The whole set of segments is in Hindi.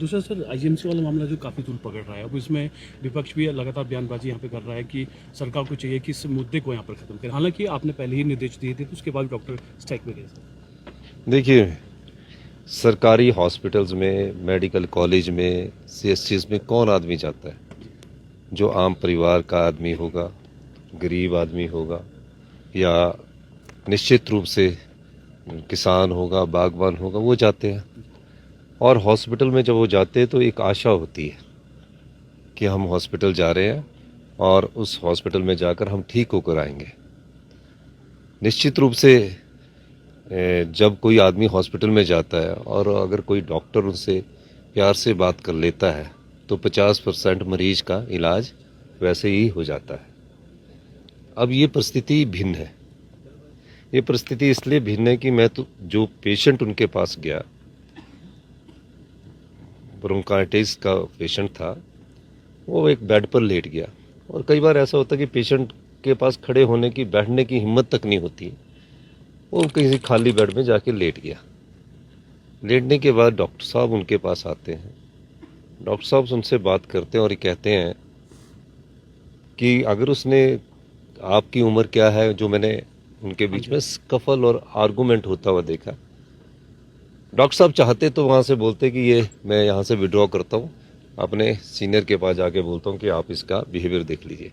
दूसरा सर आईजीएमसी वाला मामला जो काफ़ी दूर पकड़ रहा है, अब इसमें विपक्ष भी लगातार बयानबाजी यहाँ पे कर रहा है कि सरकार को चाहिए कि इस मुद्दे को यहाँ पर खत्म करें। हालांकि आपने पहले ही निर्देश दिए थे, तो उसके बाद डॉक्टर स्ट्राइक पे गए सर। देखिए, सरकारी हॉस्पिटल्स में, मेडिकल कॉलेज में, सीएससीज में कौन आदमी जाता है? जो आम परिवार का आदमी होगा, गरीब आदमी होगा, या निश्चित रूप से किसान होगा, बागवान होगा, वो जाते हैं। और हॉस्पिटल में जब वो जाते हैं तो एक आशा होती है कि हम हॉस्पिटल जा रहे हैं और उस हॉस्पिटल में जाकर हम ठीक होकर आएंगे। निश्चित रूप से जब कोई आदमी हॉस्पिटल में जाता है और अगर कोई डॉक्टर उनसे प्यार से बात कर लेता है तो 50% मरीज का इलाज वैसे ही हो जाता है। अब ये परिस्थिति भिन्न है। ये परिस्थिति इसलिए भिन्न है कि मैं तो जो पेशेंट उनके पास गया, ब्रोंकाइटिस का पेशेंट था, वो एक बेड पर लेट गया। और कई बार ऐसा होता है कि पेशेंट के पास खड़े होने की, बैठने की हिम्मत तक नहीं होती, वो किसी खाली बेड में जाके लेट गया। लेटने के बाद डॉक्टर साहब उनके पास आते हैं। डॉक्टर साहब उनसे बात करते हैं और ये कहते हैं कि अगर उसने, आपकी उम्र क्या है, जो मैंने उनके बीच में स्कफल और आर्गूमेंट होता हुआ देखा। डॉक्टर साहब चाहते तो वहाँ से बोलते कि ये मैं यहाँ से विड्रॉ करता हूँ, अपने सीनियर के पास जाके बोलता हूँ कि आप इसका बिहेवियर देख लीजिए।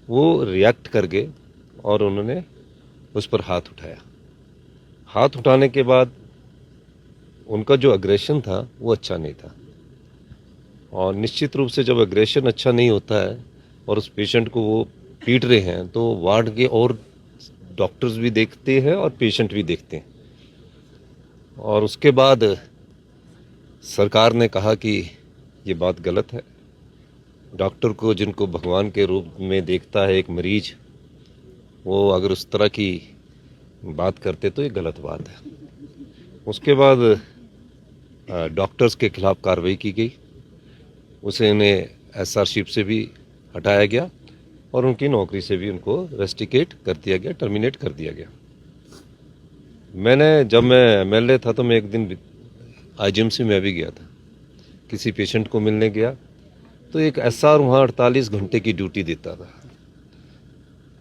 वो रिएक्ट कर गए और उन्होंने उस पर हाथ उठाया। हाथ उठाने के बाद उनका जो अग्रेशन था वो अच्छा नहीं था। और निश्चित रूप से जब अग्रेशन अच्छा नहीं होता है और उस पेशेंट को वो पीट रहे हैं तो वार्ड के और डॉक्टर्स भी देखते हैं और पेशेंट भी देखते हैं। और उसके बाद सरकार ने कहा कि ये बात गलत है। डॉक्टर को, जिनको भगवान के रूप में देखता है एक मरीज, वो अगर उस तरह की बात करते तो ये गलत बात है। उसके बाद डॉक्टर्स के खिलाफ कार्रवाई की गई। उसे उन्हें एसआरशिप से भी हटाया गया और उनकी नौकरी से भी उनको रेस्टिकेट कर दिया गया, टर्मिनेट कर दिया गया। जब मैं एमएलए था तो मैं एक दिन आईजीएमसी में भी गया था, किसी पेशेंट को मिलने गया तो एक एसआर वहाँ 48 घंटे की ड्यूटी देता था।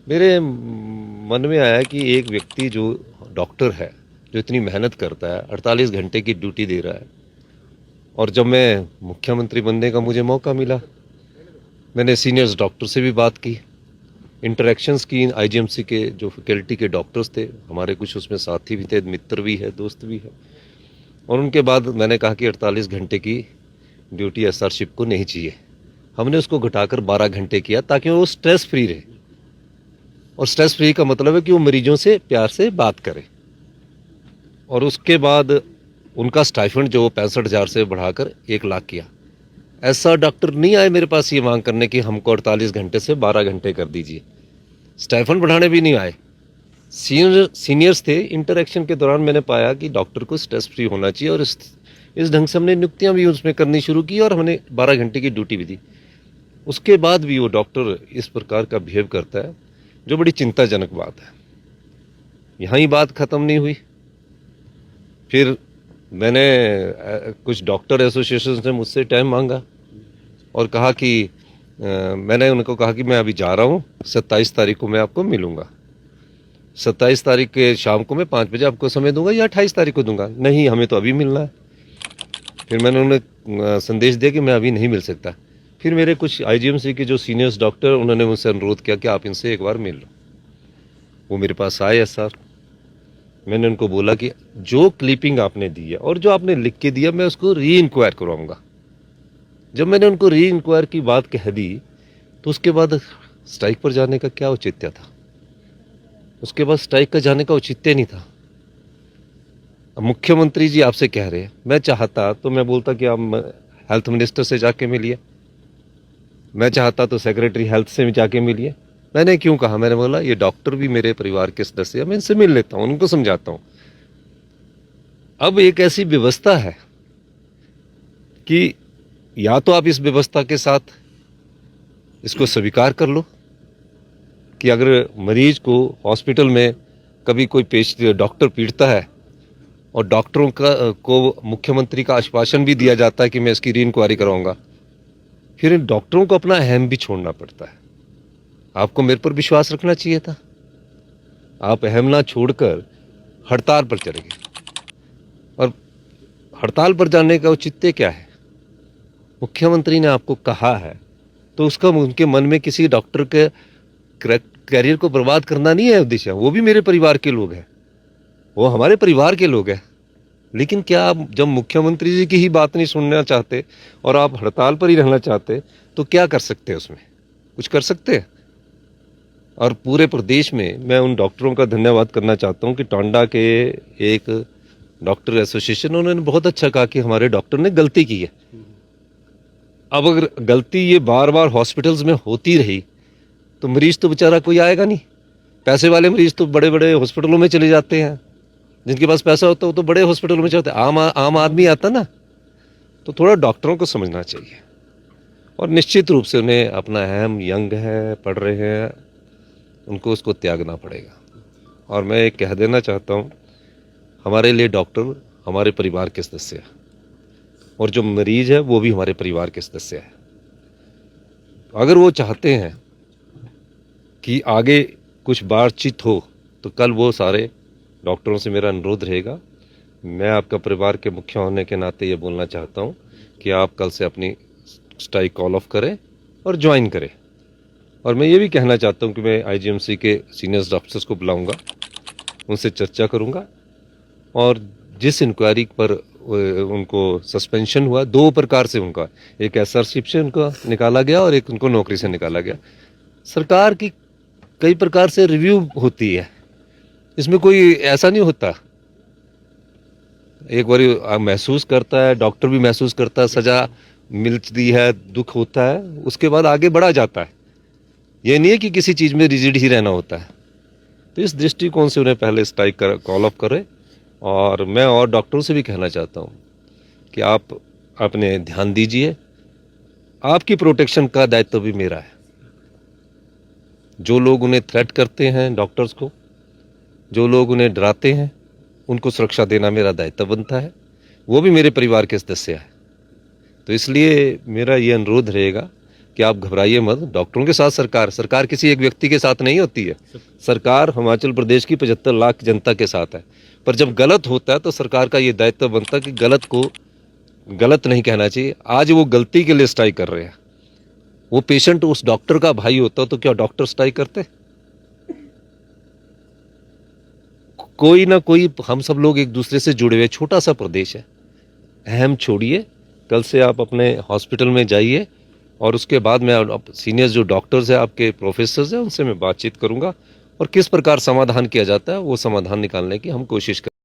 मेरे मन में आया कि एक व्यक्ति जो डॉक्टर है, जो इतनी मेहनत करता है, 48 घंटे की ड्यूटी दे रहा है, और जब मैं मुख्यमंत्री बनने का मुझे मौका मिला, मैंने सीनियर्स डॉक्टर से भी बात की, इंटरेक्शंस की। आईजीएमसी के जो फैकल्टी के डॉक्टर्स थे, हमारे कुछ उसमें साथी भी थे, मित्र भी है, दोस्त भी है, और उनके बाद मैंने कहा कि 48 घंटे की ड्यूटी एसआरशिप को नहीं चाहिए। हमने उसको घटाकर 12 घंटे किया ताकि वो स्ट्रेस फ्री रहे। और स्ट्रेस फ्री का मतलब है कि वो मरीजों से प्यार से बात करे। और उसके बाद उनका स्टाइफंड जो 65,000 से बढ़ाकर 1 लाख किया। ऐसा डॉक्टर नहीं आए मेरे पास ये मांग करने की हमको 48 घंटे से 12 घंटे कर दीजिए। स्टाइफंड बढ़ाने भी नहीं आए। सीनियर्स थे। इंटरेक्शन के दौरान मैंने पाया कि डॉक्टर को स्ट्रेस फ्री होना चाहिए, और इस ढंग से हमने नियुक्तियां भी उसमें करनी शुरू की और हमने 12 घंटे की ड्यूटी भी दी। उसके बाद भी वो डॉक्टर इस प्रकार का बिहेव करता है, जो बड़ी चिंताजनक बात है। यहाँ ही बात खत्म नहीं हुई। फिर मैंने कुछ डॉक्टर एसोसिएशन से मुझसे टाइम मांगा और कहा कि मैंने उनको कहा कि मैं अभी जा रहा हूँ, 27 तारीख को मैं आपको मिलूंगा। 27 तारीख के शाम को मैं 5 बजे आपको समय दूंगा या 28 तारीख को दूंगा। नहीं, हमें तो अभी मिलना है। फिर मैंने उन्हें संदेश दिया कि मैं अभी नहीं मिल सकता। फिर मेरे कुछ आईजीएमसी के जो सीनियर्स डॉक्टर, उन्होंने मुझसे अनुरोध किया कि आप इनसे एक बार मिल लो। वो मेरे पास आए सर। मैंने उनको बोला कि जो क्लिपिंग आपने दी है और जो आपने लिख के दिया, मैं उसको री इंक्वायर करवाऊंगा। जब मैंने उनको री इंक्वायर की बात कह दी तो उसके बाद स्ट्राइक पर जाने का क्या औचित्य था? उसके बाद स्ट्राइक का जाने का औचित्य नहीं था। अब मुख्यमंत्री जी आपसे कह रहे हैं, मैं चाहता तो मैं बोलता कि आप हेल्थ मिनिस्टर से जाके मिलिए, मैं चाहता तो सेक्रेटरी हेल्थ से भी जाके मिलिए। मैंने क्यों कहा? मैंने बोला ये डॉक्टर भी मेरे परिवार के सदस्य हैं, मैं इनसे मिल लेता हूं, उनको समझाता हूं। अब एक ऐसी व्यवस्था है कि या तो आप इस व्यवस्था के साथ इसको स्वीकार कर लो कि अगर मरीज को हॉस्पिटल में कभी कोई डॉक्टर पीटता है और डॉक्टरों को मुख्यमंत्री का आश्वासन भी दिया जाता है कि मैं इसकी री इंक्वायरी कराऊंगा, फिर इन डॉक्टरों को अपना अहम भी छोड़ना पड़ता है। आपको मेरे पर विश्वास रखना चाहिए था। आप अहम ना छोड़कर हड़ताल पर चले गए, और हड़ताल पर जाने का औचित्य क्या है? मुख्यमंत्री ने आपको कहा है तो उसका उनके मन में किसी डॉक्टर के करियर को बर्बाद करना नहीं है उद्देश्य। वो भी मेरे परिवार के लोग हैं, वो हमारे परिवार के लोग हैं। लेकिन क्या आप जब मुख्यमंत्री जी की ही बात नहीं सुनना चाहते और आप हड़ताल पर ही रहना चाहते, तो क्या कर सकते हैं उसमें? कुछ कर सकते हैं? और पूरे प्रदेश में मैं उन डॉक्टरों का धन्यवाद करना चाहता हूं कि टांडा के एक डॉक्टर एसोसिएशन, उन्होंने बहुत अच्छा कहा कि हमारे डॉक्टर ने गलती की है। अब अगर गलती ये बार बार हॉस्पिटल्स में होती रही तो मरीज तो बेचारा कोई आएगा नहीं। पैसे वाले मरीज तो बड़े बड़े हॉस्पिटलों में चले जाते हैं, जिनके पास पैसा होता है वो तो बड़े हॉस्पिटलों में जाते हैं। आम आदमी आता ना, तो थोड़ा डॉक्टरों को समझना चाहिए। और निश्चित रूप से उन्हें अपना अहम, यंग है, पढ़ रहे हैं, उनको उसको त्यागना पड़ेगा। और मैं एक कह देना चाहता हूँ, हमारे लिए डॉक्टर हमारे परिवार के सदस्य है, और जो मरीज है वो भी हमारे परिवार के सदस्य है। अगर वो चाहते हैं कि आगे कुछ बातचीत हो, तो कल वो सारे डॉक्टरों से मेरा अनुरोध रहेगा। मैं आपका परिवार के मुखिया होने के नाते ये बोलना चाहता हूँ कि आप कल से अपनी स्ट्राइक कॉल ऑफ करें और ज्वाइन करें। और मैं ये भी कहना चाहता हूँ कि मैं आईजीएमसी के सीनियर डॉक्टर्स को बुलाऊंगा, उनसे चर्चा करूंगा, और जिस इंक्वायरी पर उनको सस्पेंशन हुआ, दो प्रकार से उनका, एक एसआरशिप से उनका निकाला गया और एक उनको नौकरी से निकाला गया। सरकार की कई प्रकार से रिव्यू होती है, इसमें कोई ऐसा नहीं होता। एक बार महसूस करता है, डॉक्टर भी महसूस करता है, सजा मिलती है, दुख होता है, उसके बाद आगे बढ़ा जाता है। ये नहीं है कि किसी चीज़ में रिजिड ही रहना होता है। तो इस दृष्टिकोण से उन्हें पहले स्ट्राइक कॉल ऑफ करें। और मैं और डॉक्टरों से भी कहना चाहता हूँ कि आप अपने ध्यान दीजिए, आपकी प्रोटेक्शन का दायित्व भी मेरा है। जो लोग उन्हें थ्रेट करते हैं, डॉक्टर्स को, जो लोग उन्हें डराते हैं, उनको सुरक्षा देना मेरा दायित्व बनता है। वो भी मेरे परिवार के सदस्य है। तो इसलिए मेरा ये अनुरोध रहेगा कि आप घबराइए मत। डॉक्टरों के साथ सरकार किसी एक व्यक्ति के साथ नहीं होती है। सरकार हिमाचल प्रदेश की 75 लाख जनता के साथ है। पर जब गलत होता है तो सरकार का ये दायित्व बनता है कि गलत को गलत नहीं कहना चाहिए। आज वो गलती के लिए स्ट्राइक कर रहे हैं। वो पेशेंट उस डॉक्टर का भाई होता तो क्या डॉक्टर स्ट्राइक करते? कोई ना कोई, हम सब लोग एक दूसरे से जुड़े हुए, छोटा सा प्रदेश है। अहम छोड़िए, कल से आप अपने हॉस्पिटल में जाइए, और उसके बाद मैं सीनियर जो डॉक्टर्स हैं, आपके प्रोफेसर्स हैं, उनसे मैं बातचीत करूंगा, और किस प्रकार समाधान किया जाता है वो समाधान निकालने की हम कोशिश करें।